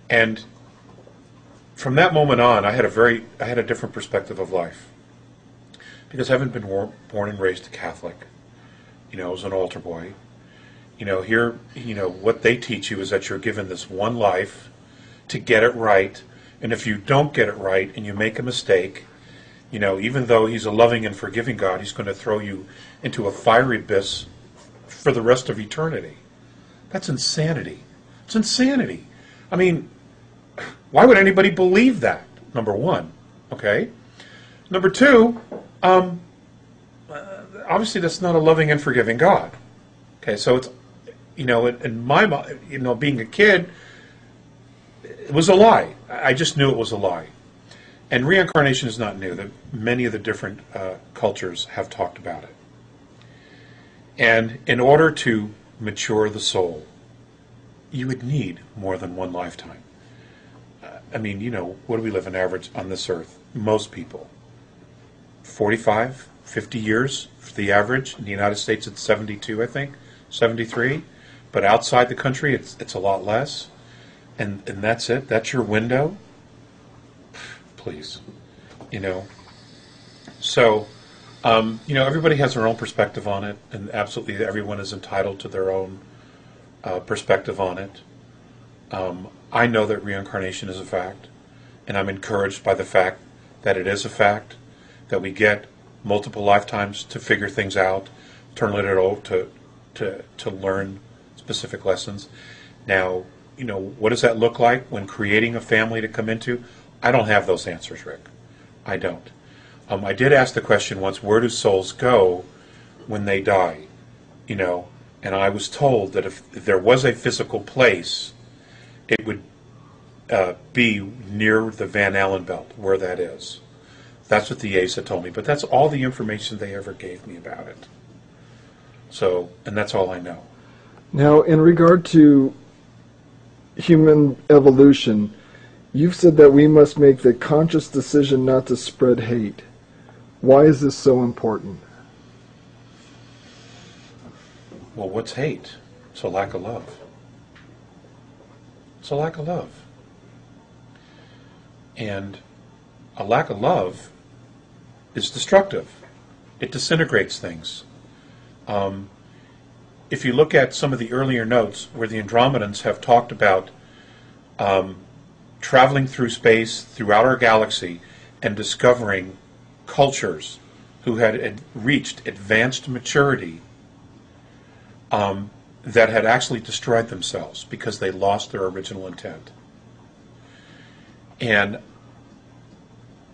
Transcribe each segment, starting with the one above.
And from that moment on, I had a different perspective of life, because having been born and raised a Catholic, I was an altar boy. Here, what they teach you is that you're given this one life to get it right, and if you don't get it right and you make a mistake, even though He's a loving and forgiving God, He's going to throw you into a fiery abyss for the rest of eternity. That's insanity. It's insanity. I mean, why would anybody believe that? Number one, okay? Number two, obviously that's not a loving and forgiving God. Okay, so it's, in my mind, being a kid, it was a lie. I just knew it was a lie. And reincarnation is not new. Many of the different cultures have talked about it. And in order to mature the soul, you would need more than one lifetime. What do we live on average on this earth? Most people. 45, 50 years for the average. In the United States, it's 72, I think, 73. But outside the country, it's a lot less. And that's it. That's your window. Please. So, everybody has their own perspective on it, and absolutely everyone is entitled to their own perspective on it. I know that reincarnation is a fact, and I'm encouraged by the fact that it is a fact, that we get multiple lifetimes to figure things out, to learn it all, to learn specific lessons. Now, what does that look like when creating a family to come into? I don't have those answers, Rick. I don't. I did ask the question once, where do souls go when they die? And I was told that if there was a physical place, it would be near the Van Allen belt, where that is. That's what the A's had told me, but that's all the information they ever gave me about it. So, and that's all I know. Now, in regard to human evolution, you've said that we must make the conscious decision not to spread hate. Why is this so important? Well, what's hate? It's a lack of love. It's a lack of love. And a lack of love is destructive. It disintegrates things. If you look at some of the earlier notes where the Andromedans have talked about traveling through space, throughout our galaxy, and discovering cultures who had reached advanced maturity that had actually destroyed themselves because they lost their original intent. And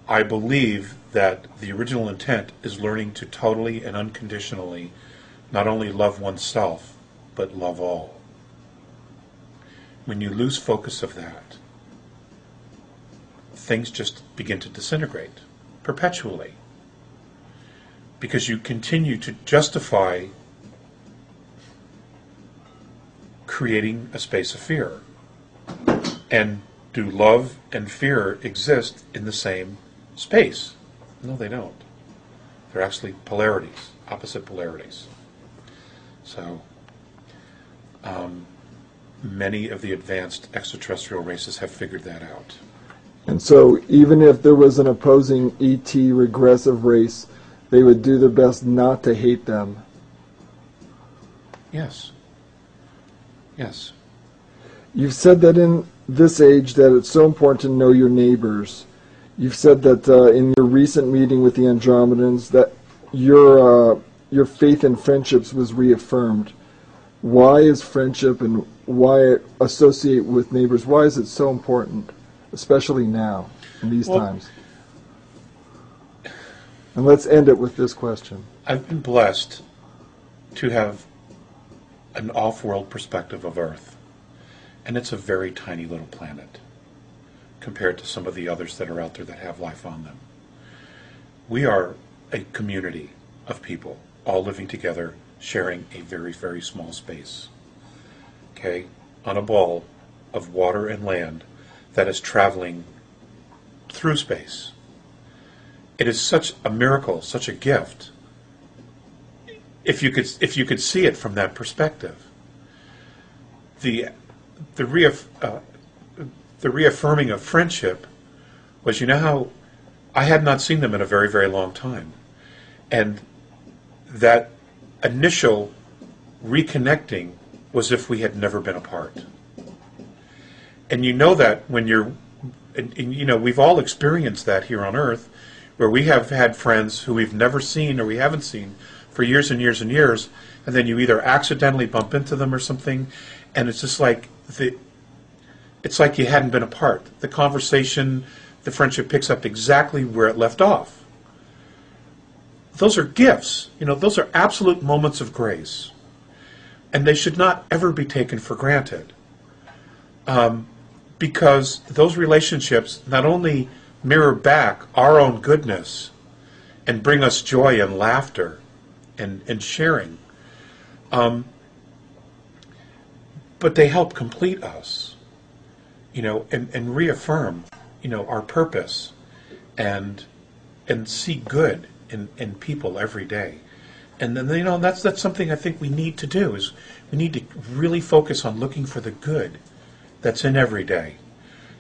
I believe that the original intent is learning to totally and unconditionally not only love oneself, but love all. When you lose focus of that, things just begin to disintegrate perpetually, because you continue to justify creating a space of fear. And do love and fear exist in the same space? No, they don't. They're actually polarities, opposite polarities. So, many of the advanced extraterrestrial races have figured that out. And so, even if there was an opposing ET regressive race, they would do their best not to hate them. Yes. Yes. You've said that in this age that it's so important to know your neighbors. You've said that in your recent meeting with the Andromedans that your faith in friendships was reaffirmed. Why is friendship and why associate with neighbors, why is it so important, especially now, in these times? And let's end it with this question. I've been blessed to have an off-world perspective of Earth. And it's a very tiny little planet compared to some of the others that are out there that have life on them. We are a community of people all living together, sharing a very, very small space. Okay? On a ball of water and land that is traveling through space. It is such a miracle, such a gift. If you could see it from that perspective. the reaffirming of friendship was, you know how I had not seen them in a very, very long time. And that initial reconnecting was if we had never been apart. And you know that when you're, and you know, we've all experienced that here on Earth, where we have had friends who we've never seen or we haven't seen for years and years and years, and then you either accidentally bump into them or something, and it's just like it's like you hadn't been apart. The conversation, the friendship picks up exactly where it left off. Those are gifts. You know, those are absolute moments of grace. And they should not ever be taken for granted. Because those relationships not only mirror back our own goodness and bring us joy and laughter and sharing, but they help complete us, you know, and reaffirm, you know, our purpose and see good in people every day. And then, you know, that's something I think we need to do, is we need to really focus on looking for the good that's in every day.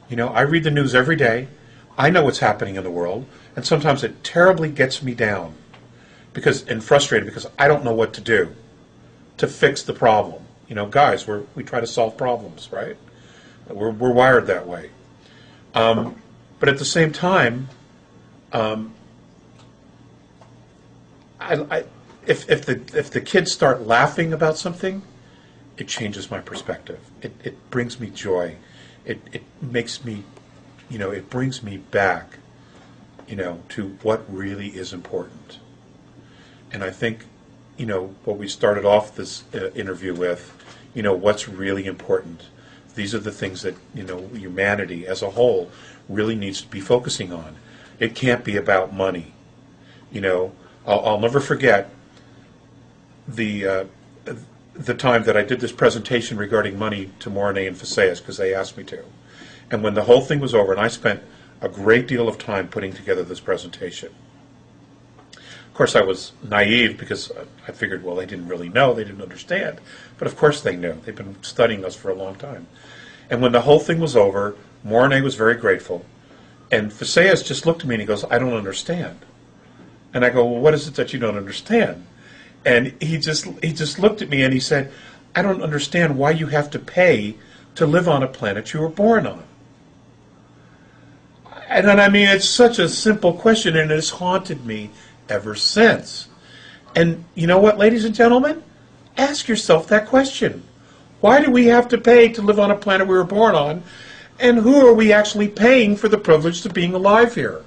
You know, I read the news every day. I know what's happening in the world, and sometimes it terribly gets me down and frustrated because I don't know what to do to fix the problem. You know, guys, we try to solve problems, right? We're wired that way. But at the same time, if the kids start laughing about something, it changes my perspective. It brings me joy. It makes me, you know, it brings me back, you know, to what really is important. And I think, you know, what we started off this interview with, you know, what's really important. These are the things that, you know, humanity as a whole really needs to be focusing on. It can't be about money. You know, I'll never forget the time that I did this presentation regarding money to Mornay and Faceas, because they asked me to. And when the whole thing was over, and I spent a great deal of time putting together this presentation. Of course, I was naive because I figured, well, they didn't really know, they didn't understand. But of course they knew. They've been studying us for a long time. And when the whole thing was over, Mornay was very grateful. And Faceas just looked at me and he goes, I don't understand. And I go, well, what is it that you don't understand? And he just looked at me and he said, I don't understand why you have to pay to live on a planet you were born on. And I mean, it's such a simple question, and it has haunted me ever since. And you know what, ladies and gentlemen? Ask yourself that question. Why do we have to pay to live on a planet we were born on? And who are we actually paying for the privilege of being alive here?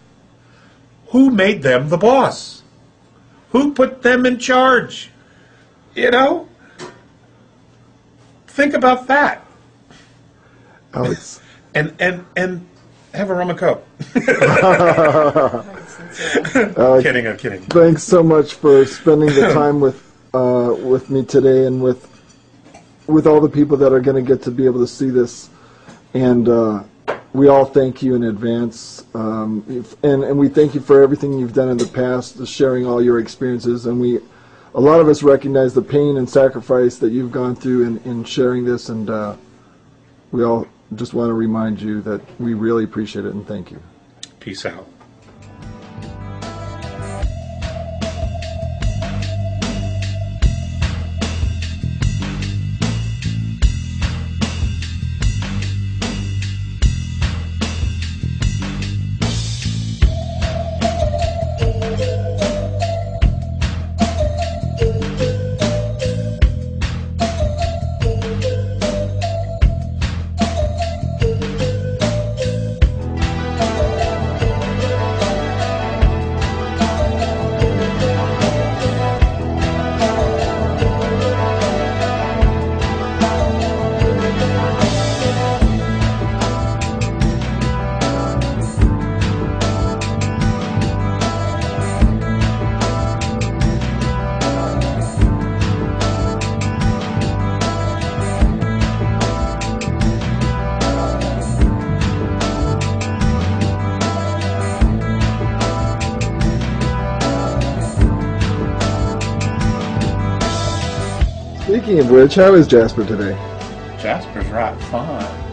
Who made them the boss? Who put them in charge? You know? Think about that. Alex. And have a rum and coke. Kidding, I'm kidding. Thanks so much for spending the time with me today, and with all the people that are going to get to be able to see this. And we all thank you in advance. And we thank you for everything you've done in the past, sharing all your experiences. And a lot of us recognize the pain and sacrifice that you've gone through in sharing this. And we all just want to remind you that we really appreciate it and thank you. Peace out. Speaking of which, how is Jasper today? Jasper's right fine.